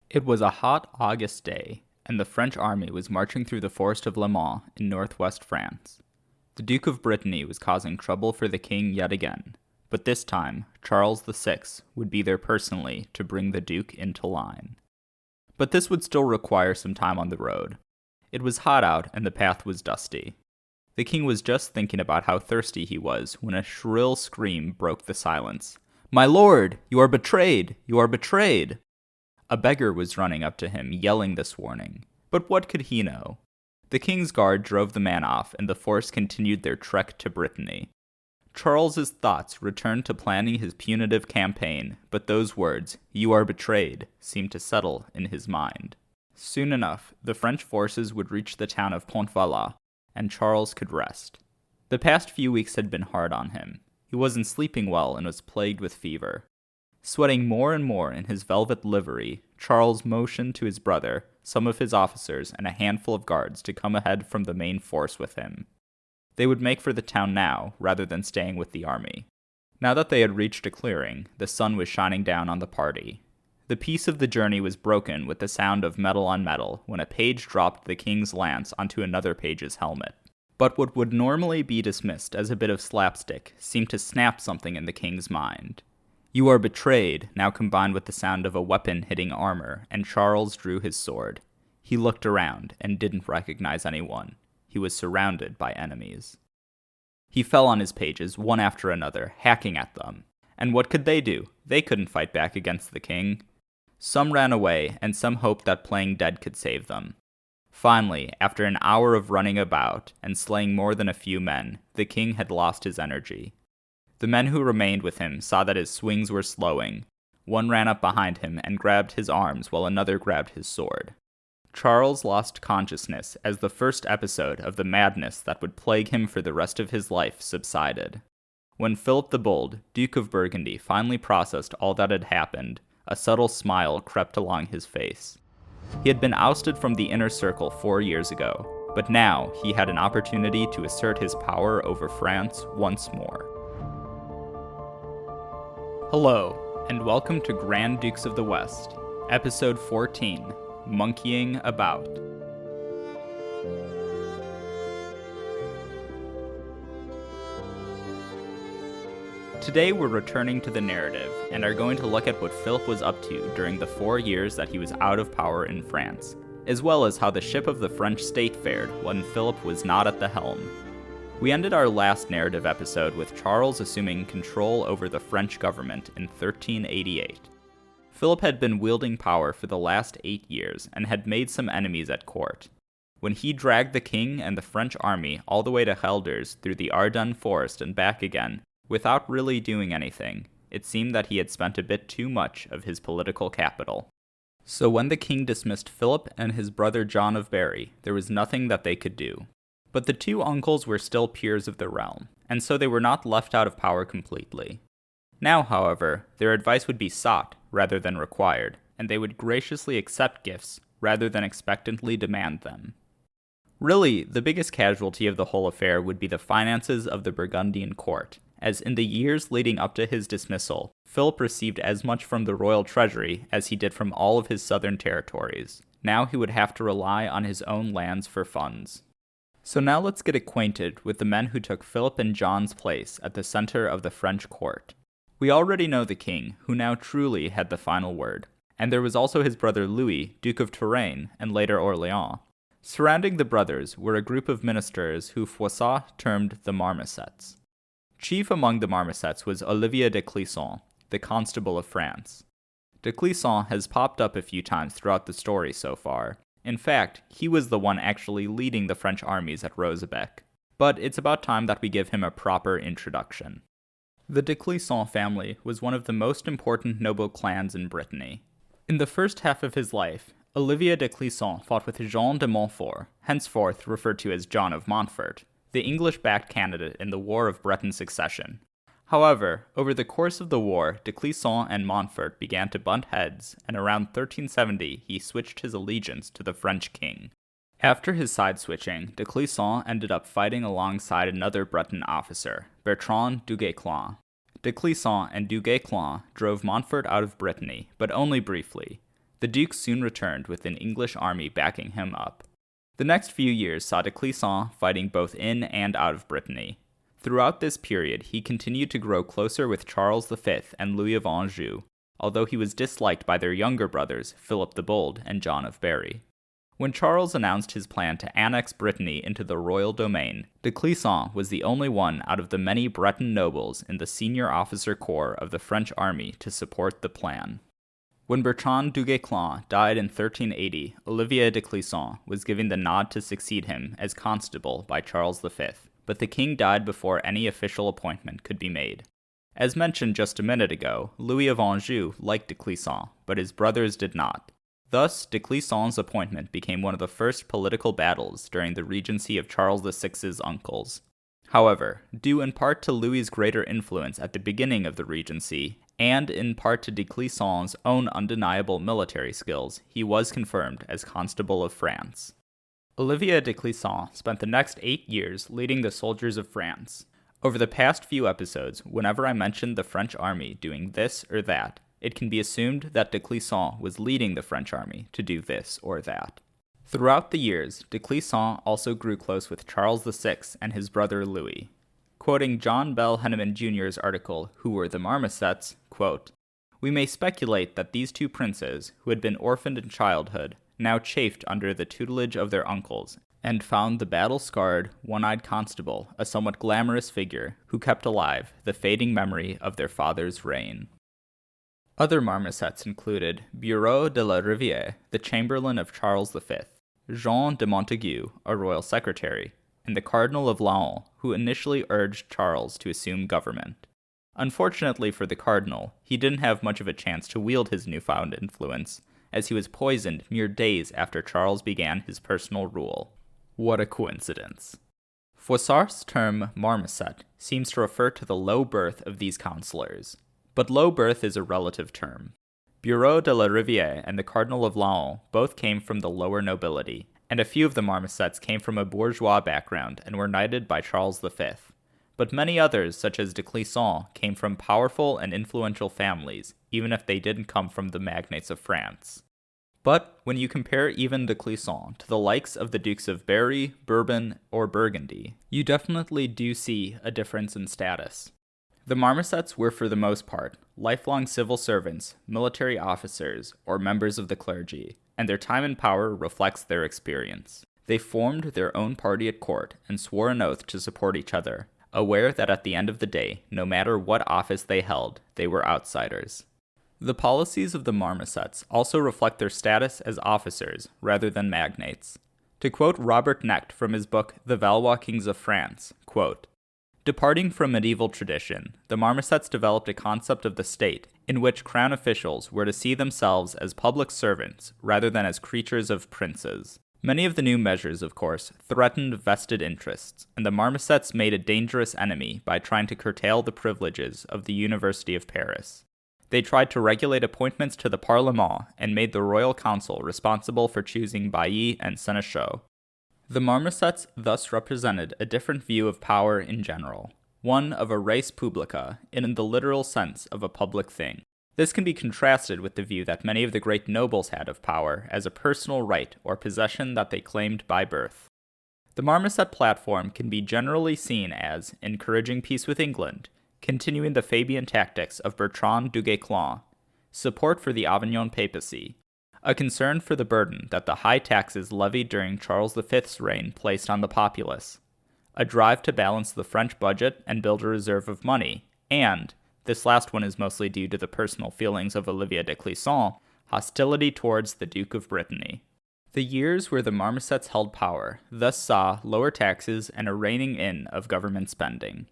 It was a hot August day, and the French army was marching through the forest of Le Mans in northwest France. The Duke of Brittany was causing trouble for the king yet again, but this time Charles VI would be there personally to bring the Duke into line. But this would still require some time on the road. It was hot out and the path was dusty. The king was just thinking about how thirsty he was when a shrill scream broke the silence. "My lord, you are betrayed! You are betrayed!" A beggar was running up to him, yelling this warning. But what could he know? The king's guard drove the man off, and the force continued their trek to Brittany. Charles's thoughts returned to planning his punitive campaign, but those words, "You are betrayed," seemed to settle in his mind. Soon enough, the French forces would reach the town of Pontvallat, and Charles could rest. The past few weeks had been hard on him. He wasn't sleeping well and was plagued with fever. Sweating more and more in his velvet livery, Charles motioned to his brother, some of his officers, and a handful of guards to come ahead from the main force with him. They would make for the town now, rather than staying with the army. Now that they had reached a clearing, the sun was shining down on the party. The peace of the journey was broken with the sound of metal on metal when a page dropped the king's lance onto another page's helmet. But what would normally be dismissed as a bit of slapstick seemed to snap something in the king's mind. "You are betrayed," now combined with the sound of a weapon hitting armor, and Charles drew his sword. He looked around and didn't recognize anyone. He was surrounded by enemies. He fell on his pages, one after another, hacking at them. And what could they do? They couldn't fight back against the king. Some ran away, and some hoped that playing dead could save them. Finally, after an hour of running about and slaying more than a few men, the king had lost his energy. The men who remained with him saw that his swings were slowing. One ran up behind him and grabbed his arms while another grabbed his sword. Charles lost consciousness as the first episode of the madness that would plague him for the rest of his life subsided. When Philip the Bold, Duke of Burgundy, finally processed all that had happened, a subtle smile crept along his face. He had been ousted from the inner circle 4 years ago, but now he had an opportunity to assert his power over France once more. Hello, and welcome to Grand Dukes of the West, Episode 14, Monkeying About. Today we're returning to the narrative, and are going to look at what Philip was up to during the 4 years that he was out of power in France, as well as how the ship of the French state fared when Philip was not at the helm. We ended our last narrative episode with Charles assuming control over the French government in 1388. Philip had been wielding power for the last 8 years and had made some enemies at court. When he dragged the king and the French army all the way to Helders through the Ardennes forest and back again, without really doing anything, it seemed that he had spent a bit too much of his political capital. So when the king dismissed Philip and his brother John of Berry, there was nothing that they could do. But the two uncles were still peers of the realm, and so they were not left out of power completely. Now, however, their advice would be sought rather than required, and they would graciously accept gifts rather than expectantly demand them. Really, the biggest casualty of the whole affair would be the finances of the Burgundian court, as in the years leading up to his dismissal, Philip received as much from the royal treasury as he did from all of his southern territories. Now he would have to rely on his own lands for funds. So now let's get acquainted with the men who took Philip and John's place at the center of the French court. We already know the king, who now truly had the final word, and there was also his brother Louis, Duke of Touraine, and later Orléans. Surrounding the brothers were a group of ministers who Froissart termed the Marmousets. Chief among the Marmousets was Olivier de Clisson, the Constable of France. De Clisson has popped up a few times throughout the story so far. In fact, he was the one actually leading the French armies at Rosebec. But it's about time that we give him a proper introduction. The de Clisson family was one of the most important noble clans in Brittany. In the first half of his life, Olivier de Clisson fought with Joan de Montfort, henceforth referred to as John of Montfort, the English-backed candidate in the War of Breton Succession. However, over the course of the war, de Clisson and Montfort began to butt heads, and around 1370 he switched his allegiance to the French king. After his side-switching, de Clisson ended up fighting alongside another Breton officer, Bertrand du Guesclin. De Clisson and du Guesclin drove Montfort out of Brittany, but only briefly. The Duke soon returned with an English army backing him up. The next few years saw de Clisson fighting both in and out of Brittany. Throughout this period, he continued to grow closer with Charles V and Louis of Anjou, although he was disliked by their younger brothers, Philip the Bold and John of Berry. When Charles announced his plan to annex Brittany into the royal domain, de Clisson was the only one out of the many Breton nobles in the senior officer corps of the French army to support the plan. When Bertrand du Guesclin died in 1380, Olivier de Clisson was given the nod to succeed him as constable by Charles V, but the king died before any official appointment could be made. As mentioned just a minute ago, Louis of Anjou liked de Clisson, but his brothers did not. Thus, de Clisson's appointment became one of the first political battles during the regency of Charles VI's uncles. However, due in part to Louis's greater influence at the beginning of the regency, and in part to de Clisson's own undeniable military skills, he was confirmed as Constable of France. Olivier de Clisson spent the next 8 years leading the soldiers of France. Over the past few episodes, whenever I mentioned the French army doing this or that, it can be assumed that de Clisson was leading the French army to do this or that. Throughout the years, de Clisson also grew close with Charles VI and his brother Louis. Quoting John Bell Henneman Jr.'s article, Who Were the Marmousets, quote, "We may speculate that these two princes, who had been orphaned in childhood, now chafed under the tutelage of their uncles, and found the battle-scarred, one-eyed constable a somewhat glamorous figure who kept alive the fading memory of their father's reign." Other marmosets included Bureau de la Riviere, the chamberlain of Charles V, Jean de Montaigu, a royal secretary, and the Cardinal of Laon, who initially urged Charles to assume government. Unfortunately for the Cardinal, he didn't have much of a chance to wield his newfound influence, as he was poisoned mere days after Charles began his personal rule. What a coincidence. Froissart's term marmoset seems to refer to the low birth of these counselors. But low birth is a relative term. Bureau de la Riviere and the Cardinal of Laon both came from the lower nobility, and a few of the marmosets came from a bourgeois background and were knighted by Charles V. But many others, such as de Clisson, came from powerful and influential families, even if they didn't come from the magnates of France. But when you compare even de Clisson to the likes of the Dukes of Berry, Bourbon, or Burgundy, you definitely do see a difference in status. The marmosets were for the most part lifelong civil servants, military officers, or members of the clergy, and their time in power reflects their experience. They formed their own party at court and swore an oath to support each other, aware that at the end of the day, no matter what office they held, they were outsiders. The policies of the marmosets also reflect their status as officers rather than magnates. To quote Robert Knecht from his book The Valois Kings of France, quote, "Departing from medieval tradition, the marmosets developed a concept of the state in which crown officials were to see themselves as public servants rather than as creatures of princes. Many of the new measures, of course, threatened vested interests, and the marmosets made a dangerous enemy by trying to curtail the privileges of the University of Paris. They tried to regulate appointments to the Parlement and made the Royal Council responsible for choosing baillis and seneschaux. The marmosets thus represented a different view of power in general, one of a res publica in the literal sense of a public thing. This can be contrasted with the view that many of the great nobles had of power as a personal right or possession that they claimed by birth. The marmoset platform can be generally seen as encouraging peace with England, continuing the Fabian tactics of Bertrand du Guesclin, support for the Avignon papacy, a concern for the burden that the high taxes levied during Charles V's reign placed on the populace, a drive to balance the French budget and build a reserve of money, and, this last one is mostly due to the personal feelings of Olivier de Clisson, hostility towards the Duke of Brittany. The years where the marmosets held power thus saw lower taxes and a reining in of government spending.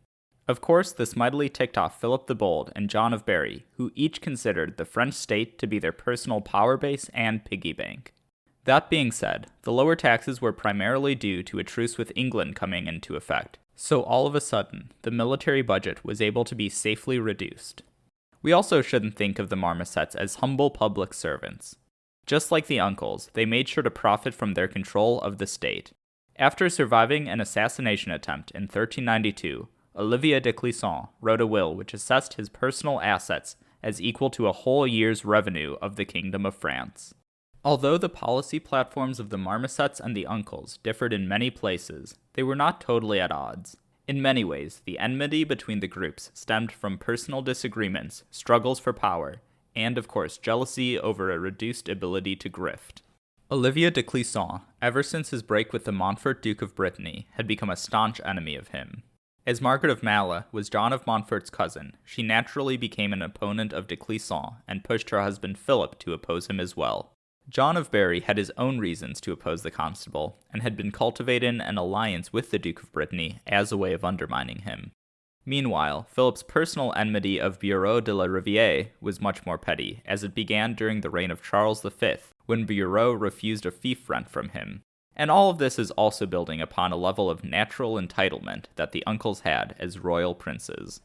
Of course, this mightily ticked off Philip the Bold and John of Berry, who each considered the French state to be their personal power base and piggy bank. That being said, the lower taxes were primarily due to a truce with England coming into effect, so all of a sudden, the military budget was able to be safely reduced. We also shouldn't think of the marmosets as humble public servants. Just like the uncles, they made sure to profit from their control of the state. After surviving an assassination attempt in 1392, Olivier de Clisson wrote a will which assessed his personal assets as equal to a whole year's revenue of the Kingdom of France. Although the policy platforms of the Marmousets and the uncles differed in many places, they were not totally at odds. In many ways, the enmity between the groups stemmed from personal disagreements, struggles for power, and of course jealousy over a reduced ability to grift. Olivier de Clisson, ever since his break with the Montfort Duke of Brittany, had become a staunch enemy of him. As Margaret of Maille was John of Montfort's cousin, she naturally became an opponent of de Clisson and pushed her husband Philip to oppose him as well. John of Berry had his own reasons to oppose the constable, and had been cultivating an alliance with the Duke of Brittany as a way of undermining him. Meanwhile, Philip's personal enmity of Bureau de la Riviere was much more petty, as it began during the reign of Charles V, when Bureau refused a fief rent from him. And all of this is also building upon a level of natural entitlement that the uncles had as royal princes.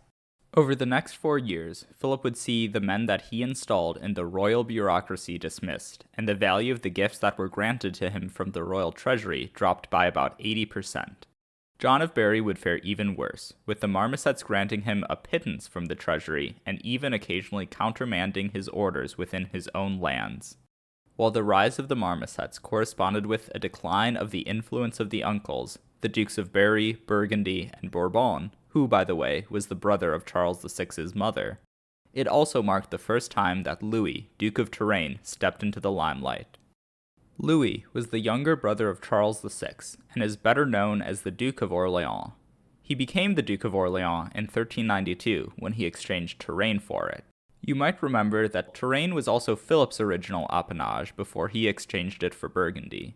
Over the next 4 years, Philip would see the men that he installed in the royal bureaucracy dismissed, and the value of the gifts that were granted to him from the royal treasury dropped by about 80%. John of Berry would fare even worse, with the Marmousets granting him a pittance from the treasury and even occasionally countermanding his orders within his own lands. While the rise of the Marmousets corresponded with a decline of the influence of the uncles, the Dukes of Berry, Burgundy, and Bourbon, who, by the way, was the brother of Charles VI's mother, it also marked the first time that Louis, Duke of Touraine, stepped into the limelight. Louis was the younger brother of Charles VI, and is better known as the Duke of Orleans. He became the Duke of Orleans in 1392 when he exchanged Touraine for it. You might remember that Touraine was also Philip's original appanage before he exchanged it for Burgundy.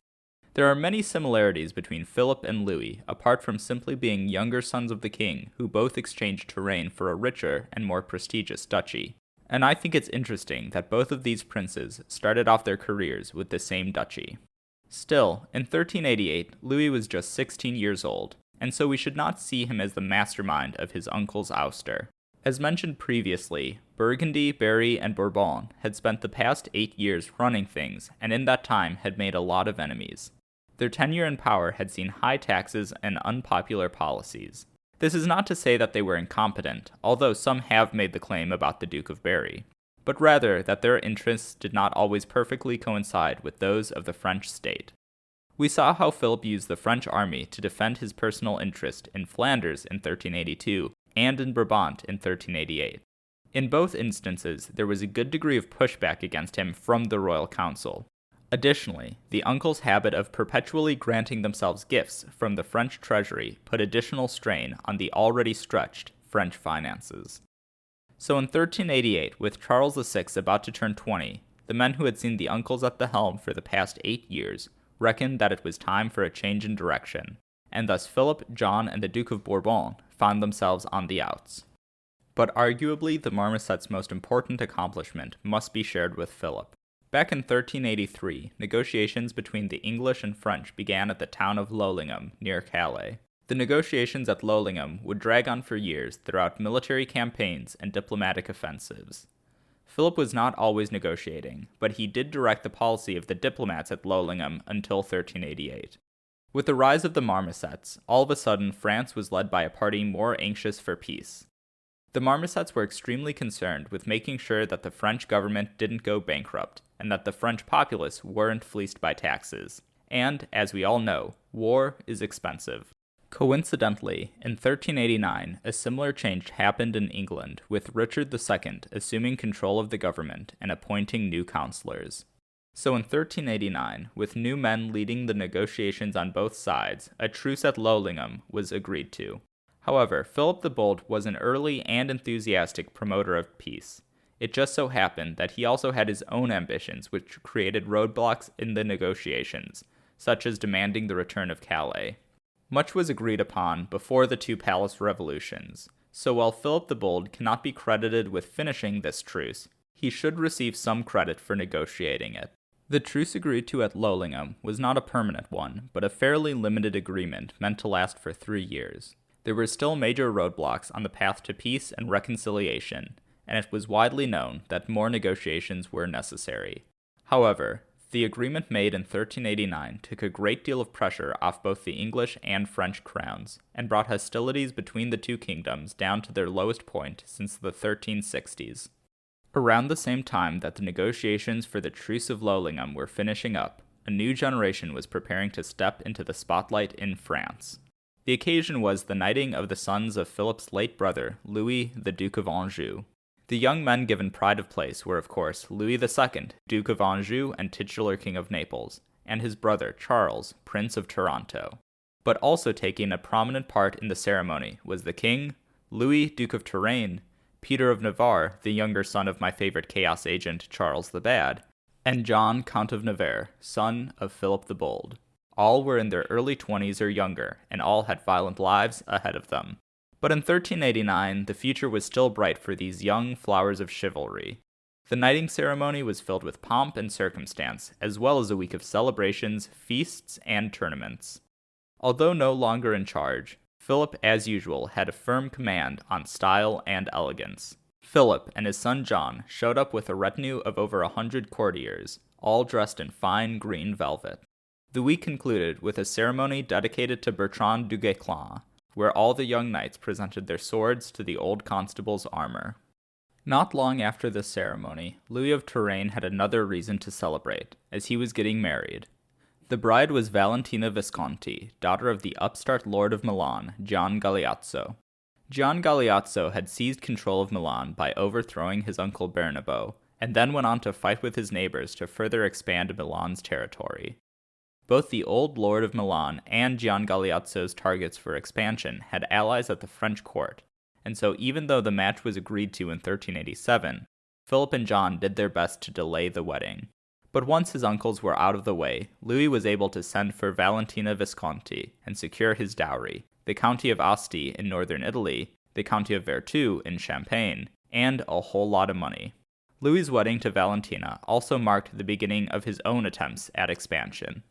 There are many similarities between Philip and Louis, apart from simply being younger sons of the king who both exchanged Touraine for a richer and more prestigious duchy. And I think it's interesting that both of these princes started off their careers with the same duchy. Still, in 1388, Louis was just 16 years old, and so we should not see him as the mastermind of his uncle's ouster. As mentioned previously, Burgundy, Berry, and Bourbon had spent the past 8 years running things, and in that time had made a lot of enemies. Their tenure in power had seen high taxes and unpopular policies. This is not to say that they were incompetent, although some have made the claim about the Duke of Berry, but rather that their interests did not always perfectly coincide with those of the French state. We saw how Philip used the French army to defend his personal interest in Flanders in 1382 and in Brabant in 1388. In both instances, there was a good degree of pushback against him from the royal council. Additionally, the uncles' habit of perpetually granting themselves gifts from the French treasury put additional strain on the already stretched French finances. So in 1388, with Charles VI about to turn 20, the men who had seen the uncles at the helm for the past 8 years reckoned that it was time for a change in direction, and thus Philip, John, and the Duke of Bourbon found themselves on the outs. But arguably the Marmousets' most important accomplishment must be shared with Philip. Back in 1383, negotiations between the English and French began at the town of Leulinghem, near Calais. The negotiations at Leulinghem would drag on for years throughout military campaigns and diplomatic offensives. Philip was not always negotiating, but he did direct the policy of the diplomats at Leulinghem until 1388. With the rise of the Marmousets, all of a sudden France was led by a party more anxious for peace. The Marmousets were extremely concerned with making sure that the French government didn't go bankrupt, and that the French populace weren't fleeced by taxes. And, as we all know, war is expensive. Coincidentally, in 1389, a similar change happened in England, with Richard II assuming control of the government and appointing new councillors. So in 1389, with new men leading the negotiations on both sides, a truce at Leulinghem was agreed to. However, Philip the Bold was an early and enthusiastic promoter of peace. It just so happened that he also had his own ambitions, which created roadblocks in the negotiations, such as demanding the return of Calais. Much was agreed upon before the two palace revolutions, so while Philip the Bold cannot be credited with finishing this truce, he should receive some credit for negotiating it. The truce agreed to at Leulinghem was not a permanent one, but a fairly limited agreement meant to last for 3 years. There were still major roadblocks on the path to peace and reconciliation, and it was widely known that more negotiations were necessary. However, the agreement made in 1389 took a great deal of pressure off both the English and French crowns, and brought hostilities between the two kingdoms down to their lowest point since the 1360s. Around the same time that the negotiations for the Truce of Leulinghem were finishing up, a new generation was preparing to step into the spotlight in France. The occasion was the knighting of the sons of Philip's late brother, Louis, the Duke of Anjou. The young men given pride of place were, of course, Louis II, Duke of Anjou and titular King of Naples, and his brother, Charles, Prince of Taranto. But also taking a prominent part in the ceremony was the king, Louis, Duke of Touraine, Peter of Navarre, the younger son of my favorite chaos agent, Charles the Bad, and John, Count of Navarre, son of Philip the Bold. All were in their early 20s or younger, and all had violent lives ahead of them. But in 1389, the future was still bright for these young flowers of chivalry. The knighting ceremony was filled with pomp and circumstance, as well as a week of celebrations, feasts, and tournaments. Although no longer in charge, Philip, as usual, had a firm command on style and elegance. Philip and his son John showed up with a retinue of over 100 courtiers, all dressed in fine green velvet. The week concluded with a ceremony dedicated to Bertrand du Guesclin, where all the young knights presented their swords to the old constable's armor. Not long after this ceremony, Louis of Touraine had another reason to celebrate, as he was getting married. The bride was Valentina Visconti, daughter of the upstart Lord of Milan, Gian Galeazzo. Gian Galeazzo had seized control of Milan by overthrowing his uncle Bernabo, and then went on to fight with his neighbors to further expand Milan's territory. Both the old Lord of Milan and Gian Galeazzo's targets for expansion had allies at the French court, and so even though the match was agreed to in 1387, Philip and John did their best to delay the wedding. But once his uncles were out of the way, Louis was able to send for Valentina Visconti and secure his dowry, the County of Asti in northern Italy, the County of Vertus in Champagne, and a whole lot of money. Louis's wedding to Valentina also marked the beginning of his own attempts at expansion.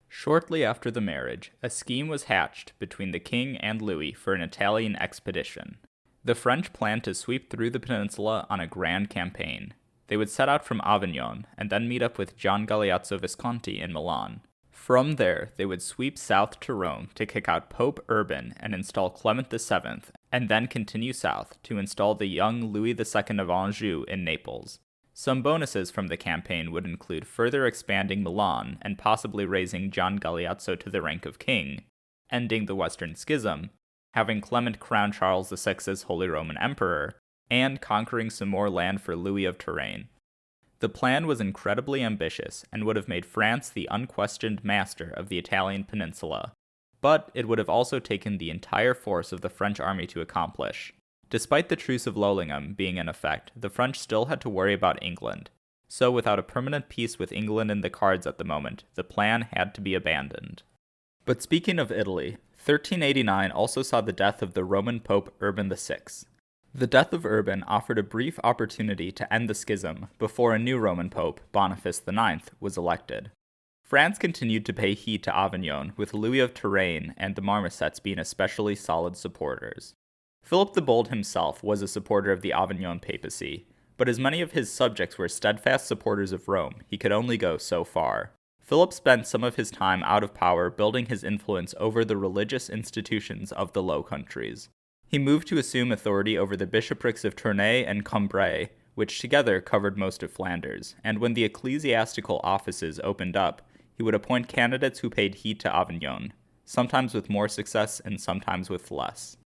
Shortly after the marriage, a scheme was hatched between the king and Louis for an Italian expedition. The French planned to sweep through the peninsula on a grand campaign. They would set out from Avignon and then meet up with Gian Galeazzo Visconti in Milan. From there, they would sweep south to Rome to kick out Pope Urban and install Clement VII, and then continue south to install the young Louis II of Anjou in Naples. Some bonuses from the campaign would include further expanding Milan and possibly raising Gian Galeazzo to the rank of king, ending the Western Schism, having Clement crown Charles VI as Holy Roman Emperor, and conquering some more land for Louis of Touraine. The plan was incredibly ambitious and would have made France the unquestioned master of the Italian peninsula, but it would have also taken the entire force of the French army to accomplish. Despite the Truce of Leulinghem being in effect, the French still had to worry about England, so without a permanent peace with England in the cards at the moment, the plan had to be abandoned. But speaking of Italy, 1389 also saw the death of the Roman Pope Urban VI. The death of Urban offered a brief opportunity to end the schism before a new Roman Pope, Boniface IX, was elected. France continued to pay heed to Avignon, with Louis of Touraine and the Marmousets being especially solid supporters. Philip the Bold himself was a supporter of the Avignon papacy, but as many of his subjects were steadfast supporters of Rome, he could only go so far. Philip spent some of his time out of power building his influence over the religious institutions of the Low Countries. He moved to assume authority over the bishoprics of Tournai and Cambrai, which together covered most of Flanders, and when the ecclesiastical offices opened up, he would appoint candidates who paid heed to Avignon, sometimes with more success and sometimes with less.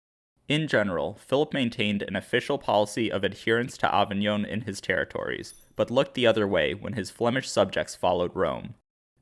In general, Philip maintained an official policy of adherence to Avignon in his territories, but looked the other way when his Flemish subjects followed Rome.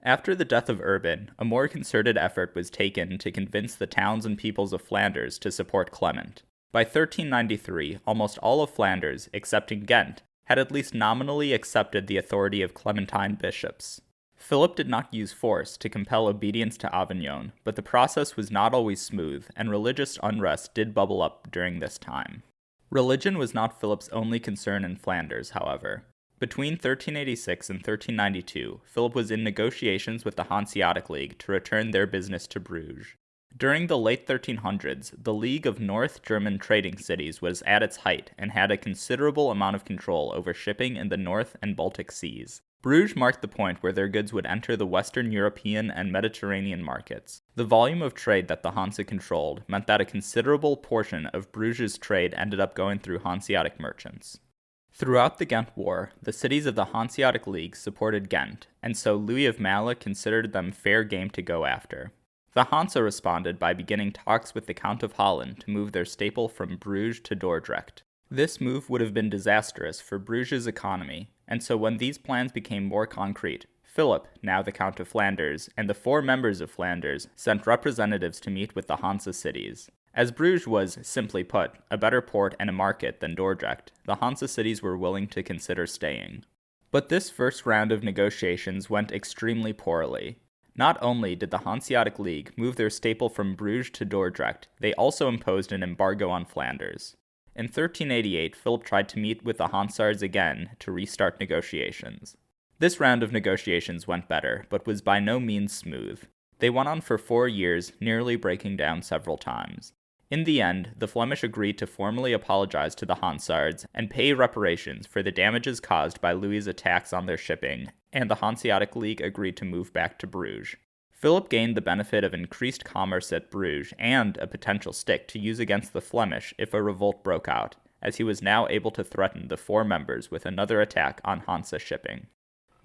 After the death of Urban, a more concerted effort was taken to convince the towns and peoples of Flanders to support Clement. By 1393, almost all of Flanders, excepting Ghent, had at least nominally accepted the authority of Clementine bishops. Philip did not use force to compel obedience to Avignon, but the process was not always smooth, and religious unrest did bubble up during this time. Religion was not Philip's only concern in Flanders, however. Between 1386 and 1392, Philip was in negotiations with the Hanseatic League to return their business to Bruges. During the late 1300s, the League of North German trading cities was at its height and had a considerable amount of control over shipping in the North and Baltic seas. Bruges marked the point where their goods would enter the Western European and Mediterranean markets. The volume of trade that the Hanse controlled meant that a considerable portion of Bruges' trade ended up going through Hanseatic merchants. Throughout the Ghent War, the cities of the Hanseatic League supported Ghent, and so Louis of Malle considered them fair game to go after. The Hanse responded by beginning talks with the Count of Holland to move their staple from Bruges to Dordrecht. This move would have been disastrous for Bruges' economy, and so when these plans became more concrete, Philip, now the Count of Flanders, and the 4 members of Flanders sent representatives to meet with the Hanse cities. As Bruges was, simply put, a better port and a market than Dordrecht, the Hanse cities were willing to consider staying. But this first round of negotiations went extremely poorly. Not only did the Hanseatic League move their staple from Bruges to Dordrecht, they also imposed an embargo on Flanders. In 1388, Philip tried to meet with the Hansards again to restart negotiations. This round of negotiations went better, but was by no means smooth. They went on for 4 years, nearly breaking down several times. In the end, the Flemish agreed to formally apologize to the Hansards and pay reparations for the damages caused by Louis's attacks on their shipping, and the Hanseatic League agreed to move back to Bruges. Philip gained the benefit of increased commerce at Bruges and a potential stick to use against the Flemish if a revolt broke out, as he was now able to threaten the 4 members with another attack on Hanse shipping.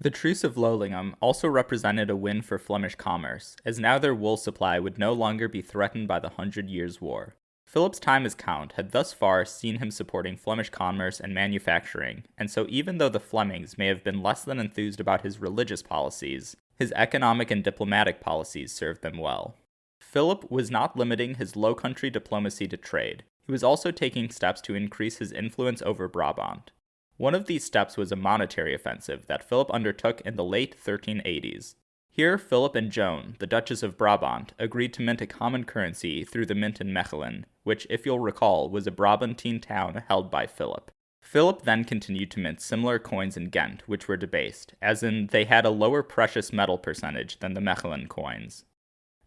The Truce of Leulinghem also represented a win for Flemish commerce, as now their wool supply would no longer be threatened by the 100 Years' War. Philip's time as Count had thus far seen him supporting Flemish commerce and manufacturing, and so even though the Flemings may have been less than enthused about his religious policies, his economic and diplomatic policies served them well. Philip was not limiting his Low Country diplomacy to trade. He was also taking steps to increase his influence over Brabant. One of these steps was a monetary offensive that Philip undertook in the late 1380s. Here, Philip and Joan, the Duchess of Brabant, agreed to mint a common currency through the mint in Mechelen, which, if you'll recall, was a Brabantine town held by Philip. Philip then continued to mint similar coins in Ghent, which were debased, as in they had a lower precious metal percentage than the Mechelen coins.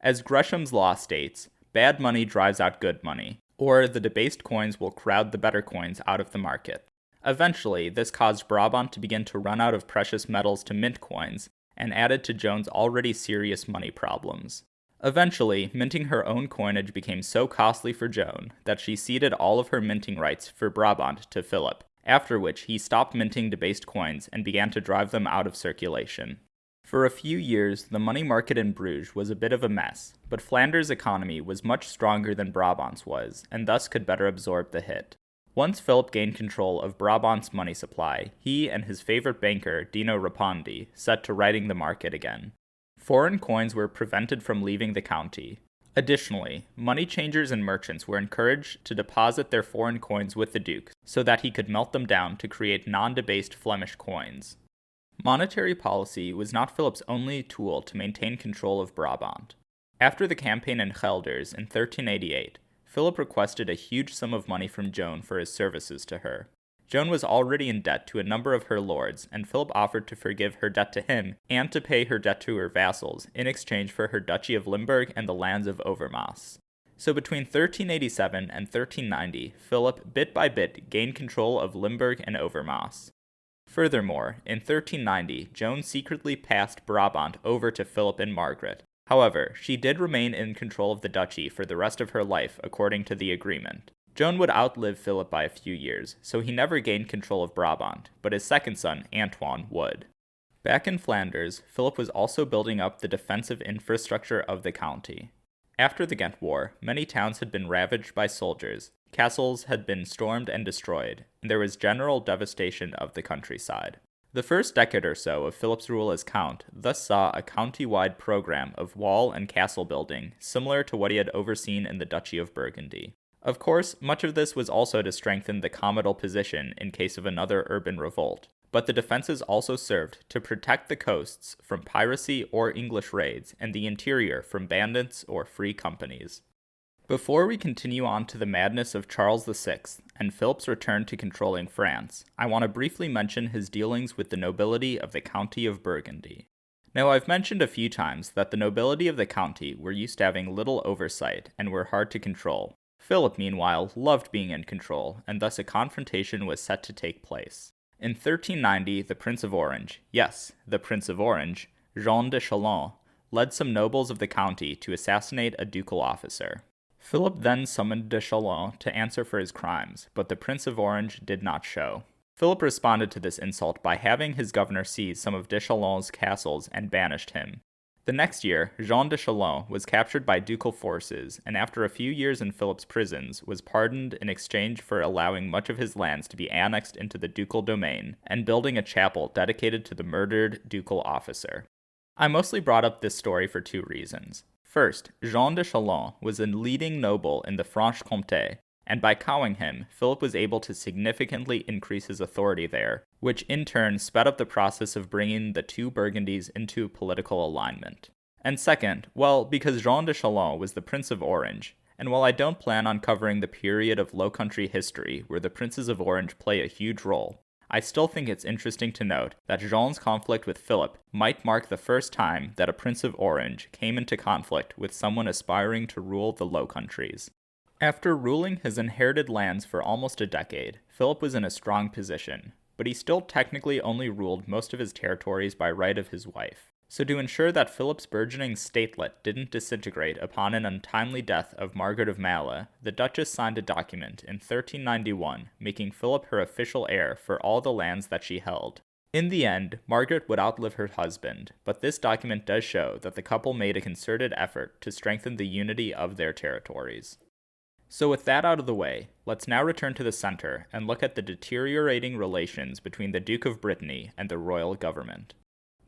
As Gresham's law states, bad money drives out good money, or the debased coins will crowd the better coins out of the market. Eventually, this caused Brabant to begin to run out of precious metals to mint coins, and added to Joan's already serious money problems. Eventually, minting her own coinage became so costly for Joan that she ceded all of her minting rights for Brabant to Philip, after which he stopped minting debased coins and began to drive them out of circulation. For a few years, the money market in Bruges was a bit of a mess, but Flanders' economy was much stronger than Brabant's was, and thus could better absorb the hit. Once Philip gained control of Brabant's money supply, he and his favorite banker, Dino Rapondi, set to righting the market again. Foreign coins were prevented from leaving the county. Additionally, money changers and merchants were encouraged to deposit their foreign coins with the Duke, so that he could melt them down to create non-debased Flemish coins. Monetary policy was not Philip's only tool to maintain control of Brabant. After the campaign in Gelders in 1388, Philip requested a huge sum of money from Joan for his services to her. Joan was already in debt to a number of her lords, and Philip offered to forgive her debt to him and to pay her debt to her vassals in exchange for her duchy of Limbourg and the lands of Overmaas. So between 1387 and 1390, Philip, bit by bit, gained control of Limbourg and Overmaas. Furthermore, in 1390, Joan secretly passed Brabant over to Philip and Margaret. However, she did remain in control of the duchy for the rest of her life according to the agreement. Joan would outlive Philip by a few years, so he never gained control of Brabant, but his second son, Antoine, would. Back in Flanders, Philip was also building up the defensive infrastructure of the county. After the Ghent War, many towns had been ravaged by soldiers, castles had been stormed and destroyed, and there was general devastation of the countryside. The first decade or so of Philip's rule as Count thus saw a county-wide program of wall and castle building, similar to what he had overseen in the Duchy of Burgundy. Of course, much of this was also to strengthen the comital position in case of another urban revolt, but the defenses also served to protect the coasts from piracy or English raids and the interior from bandits or free companies. Before we continue on to the madness of Charles VI and Philip's return to controlling France, I want to briefly mention his dealings with the nobility of the county of Burgundy. Now, I've mentioned a few times that the nobility of the county were used to having little oversight and were hard to control. Philip, meanwhile, loved being in control, and thus a confrontation was set to take place. In 1390, the Prince of Orange, yes, the Prince of Orange, Jean de Chalon, led some nobles of the county to assassinate a ducal officer. Philip then summoned de Chalon to answer for his crimes, but the Prince of Orange did not show. Philip responded to this insult by having his governor seize some of de Chalon's castles and banished him. The next year, Jean de Chalon was captured by ducal forces, and after a few years in Philip's prisons, was pardoned in exchange for allowing much of his lands to be annexed into the ducal domain, and building a chapel dedicated to the murdered ducal officer. I mostly brought up this story for two reasons. First, Jean de Chalon was a leading noble in the Franche-Comté, and by cowing him, Philip was able to significantly increase his authority there, which in turn sped up the process of bringing the two Burgundies into political alignment. And second, well, because Jean de Chalon was the Prince of Orange, and while I don't plan on covering the period of Low Country history where the Princes of Orange play a huge role, I still think it's interesting to note that Jean's conflict with Philip might mark the first time that a Prince of Orange came into conflict with someone aspiring to rule the Low Countries. After ruling his inherited lands for almost a decade, Philip was in a strong position, but he still technically only ruled most of his territories by right of his wife. So to ensure that Philip's burgeoning statelet didn't disintegrate upon an untimely death of Margaret of Maille, the Duchess signed a document in 1391 making Philip her official heir for all the lands that she held. In the end, Margaret would outlive her husband, but this document does show that the couple made a concerted effort to strengthen the unity of their territories. So with that out of the way, let's now return to the center and look at the deteriorating relations between the Duke of Brittany and the royal government.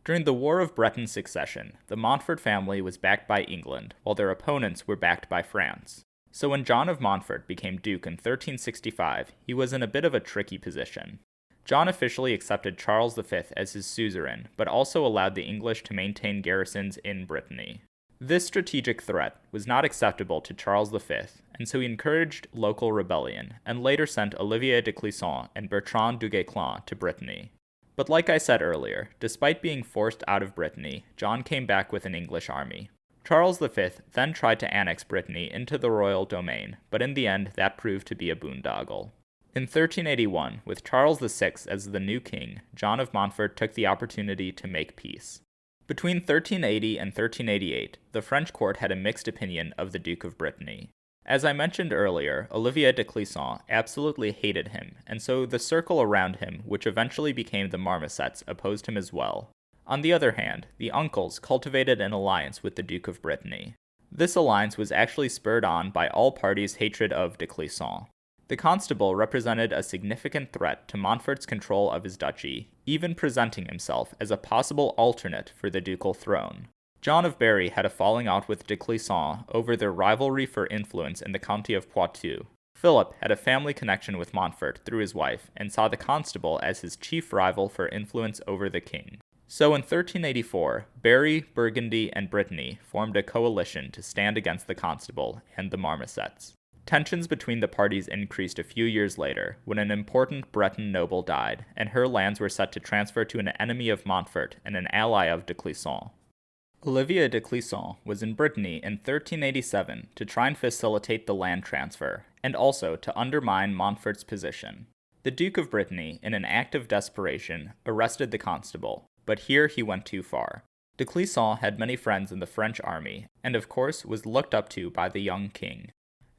During the War of Breton Succession, the Montfort family was backed by England, while their opponents were backed by France. So when John of Montfort became Duke in 1365, he was in a bit of a tricky position. John officially accepted Charles V as his suzerain, but also allowed the English to maintain garrisons in Brittany. This strategic threat was not acceptable to Charles V, and so he encouraged local rebellion, and later sent Olivier de Clisson and Bertrand du Guesclin to Brittany. But like I said earlier, despite being forced out of Brittany, John came back with an English army. Charles V then tried to annex Brittany into the royal domain, but in the end that proved to be a boondoggle. In 1381, with Charles VI as the new king, John of Montfort took the opportunity to make peace. Between 1380 and 1388, the French court had a mixed opinion of the Duke of Brittany. As I mentioned earlier, Olivier de Clisson absolutely hated him, and so the circle around him, which eventually became the Marmousets, opposed him as well. On the other hand, the uncles cultivated an alliance with the Duke of Brittany. This alliance was actually spurred on by all parties' hatred of de Clisson. The constable represented a significant threat to Montfort's control of his duchy, even presenting himself as a possible alternate for the ducal throne. John of Berry had a falling out with de Clisson over their rivalry for influence in the county of Poitou. Philip had a family connection with Montfort through his wife, and saw the constable as his chief rival for influence over the king. So in 1384, Berry, Burgundy, and Brittany formed a coalition to stand against the constable and the Marmousets. Tensions between the parties increased a few years later, when an important Breton noble died, and her lands were set to transfer to an enemy of Montfort and an ally of de Clisson. Olivier de Clisson was in Brittany in 1387 to try and facilitate the land transfer, and also to undermine Montfort's position. The Duke of Brittany, in an act of desperation, arrested the constable, but here he went too far. De Clisson had many friends in the French army, and of course was looked up to by the young king.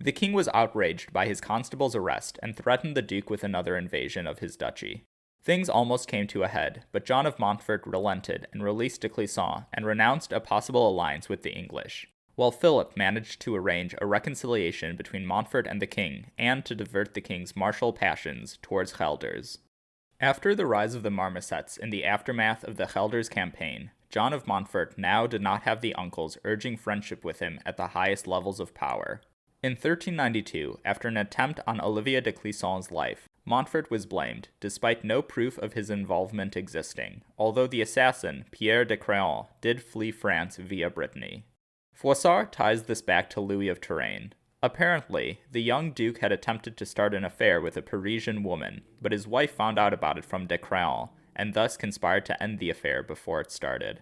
The king was outraged by his constable's arrest and threatened the duke with another invasion of his duchy. Things almost came to a head, but John of Montfort relented and released de Clisson and renounced a possible alliance with the English, while Philip managed to arrange a reconciliation between Montfort and the king and to divert the king's martial passions towards Gelders. After the rise of the Marmousets in the aftermath of the Gelders campaign, John of Montfort now did not have the uncles urging friendship with him at the highest levels of power. In 1392, after an attempt on Olivier de Clisson's life, Montfort was blamed, despite no proof of his involvement existing, although the assassin, Pierre de Craon, did flee France via Brittany. Froissart ties this back to Louis of Touraine. Apparently, the young duke had attempted to start an affair with a Parisian woman, but his wife found out about it from de Craon, and thus conspired to end the affair before it started.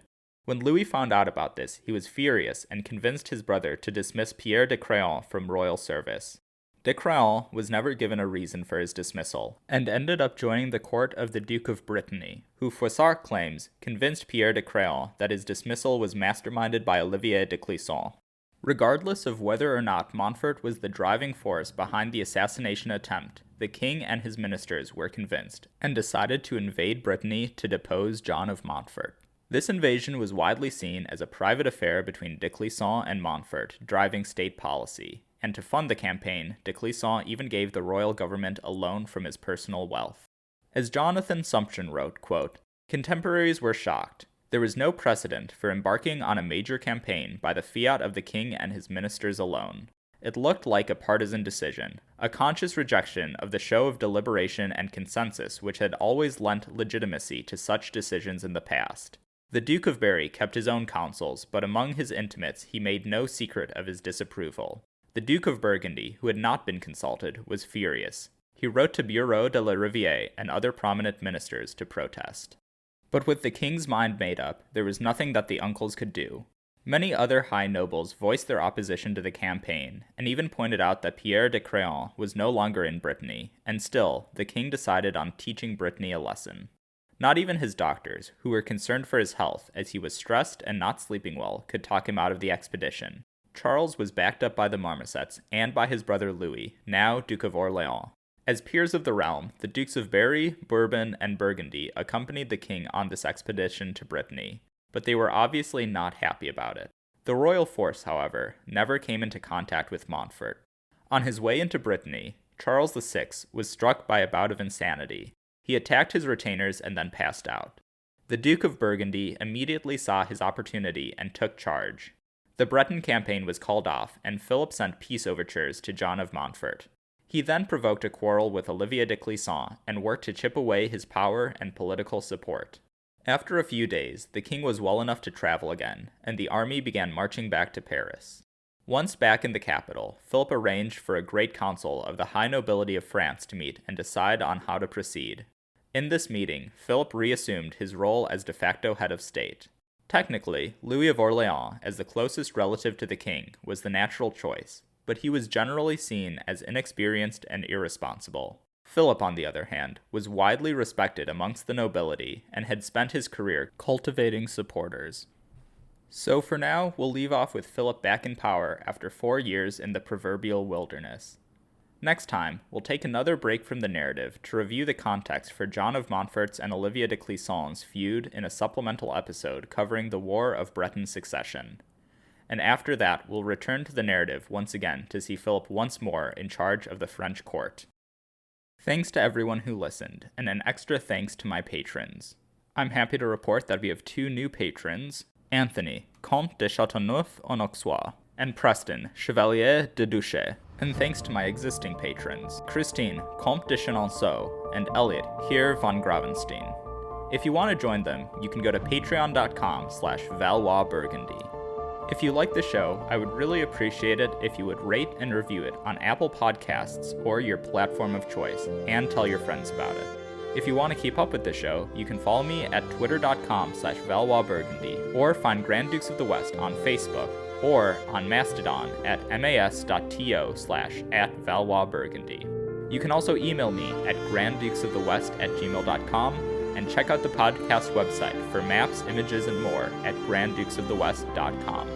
When Louis found out about this, he was furious and convinced his brother to dismiss Pierre de Craon from royal service. De Craon was never given a reason for his dismissal, and ended up joining the court of the Duke of Brittany, who Froissart claims convinced Pierre de Craon that his dismissal was masterminded by Olivier de Clisson. Regardless of whether or not Montfort was the driving force behind the assassination attempt, the king and his ministers were convinced, and decided to invade Brittany to depose John of Montfort. This invasion was widely seen as a private affair between de Clisson and Montfort, driving state policy, and to fund the campaign, de Clisson even gave the royal government a loan from his personal wealth. As Jonathan Sumption wrote, quote, "Contemporaries were shocked. There was no precedent for embarking on a major campaign by the fiat of the king and his ministers alone. It looked like a partisan decision, a conscious rejection of the show of deliberation and consensus which had always lent legitimacy to such decisions in the past. The Duke of Berry kept his own counsels, but among his intimates he made no secret of his disapproval. The Duke of Burgundy, who had not been consulted, was furious. He wrote to Bureau de la Riviere and other prominent ministers to protest. But with the king's mind made up, there was nothing that the uncles could do. Many other high nobles voiced their opposition to the campaign, and even pointed out that Pierre de Craon was no longer in Brittany, and still, the king decided on teaching Brittany a lesson. Not even his doctors, who were concerned for his health as he was stressed and not sleeping well, could talk him out of the expedition. Charles was backed up by the Marmousets and by his brother Louis, now Duke of Orléans. As peers of the realm, the Dukes of Berry, Bourbon, and Burgundy accompanied the king on this expedition to Brittany, but they were obviously not happy about it. The royal force, however, never came into contact with Montfort. On his way into Brittany, Charles VI was struck by a bout of insanity. He attacked his retainers and then passed out. The Duke of Burgundy immediately saw his opportunity and took charge. The Breton campaign was called off, and Philip sent peace overtures to John of Montfort. He then provoked a quarrel with Olivier de Clisson and worked to chip away his power and political support. After a few days, the king was well enough to travel again, and the army began marching back to Paris. Once back in the capital, Philip arranged for a great council of the high nobility of France to meet and decide on how to proceed. In this meeting, Philip reassumed his role as de facto head of state. Technically, Louis of Orléans, as the closest relative to the king, was the natural choice, but he was generally seen as inexperienced and irresponsible. Philip, on the other hand, was widely respected amongst the nobility and had spent his career cultivating supporters. So for now, we'll leave off with Philip back in power after 4 years in the proverbial wilderness. Next time, we'll take another break from the narrative to review the context for John of Montfort's and Olivier de Clisson's feud in a supplemental episode covering the War of Breton Succession. And after that, we'll return to the narrative once again to see Philip once more in charge of the French court. Thanks to everyone who listened, and an extra thanks to my patrons. I'm happy to report that we have 2 new patrons, Anthony, Comte de Châteauneuf-en-Auxois, and Preston, Chevalier de Duchess. And thanks to my existing patrons, Christine, Comte de Chenonceau, and Elliot, Heer von Gravenstein. If you want to join them, you can go to patreon.com/ValoisBurgundy. If you like the show, I would really appreciate it if you would rate and review it on Apple Podcasts or your platform of choice, and tell your friends about it. If you want to keep up with the show, you can follow me at twitter.com/ValoisBurgundy, or find Grand Dukes of the West on Facebook, or on Mastodon at mas.to/@ValoisBurgundy. You can also email me at granddukesofthewest@gmail.com, and check out the podcast website for maps, images, and more at granddukesofthewest.com.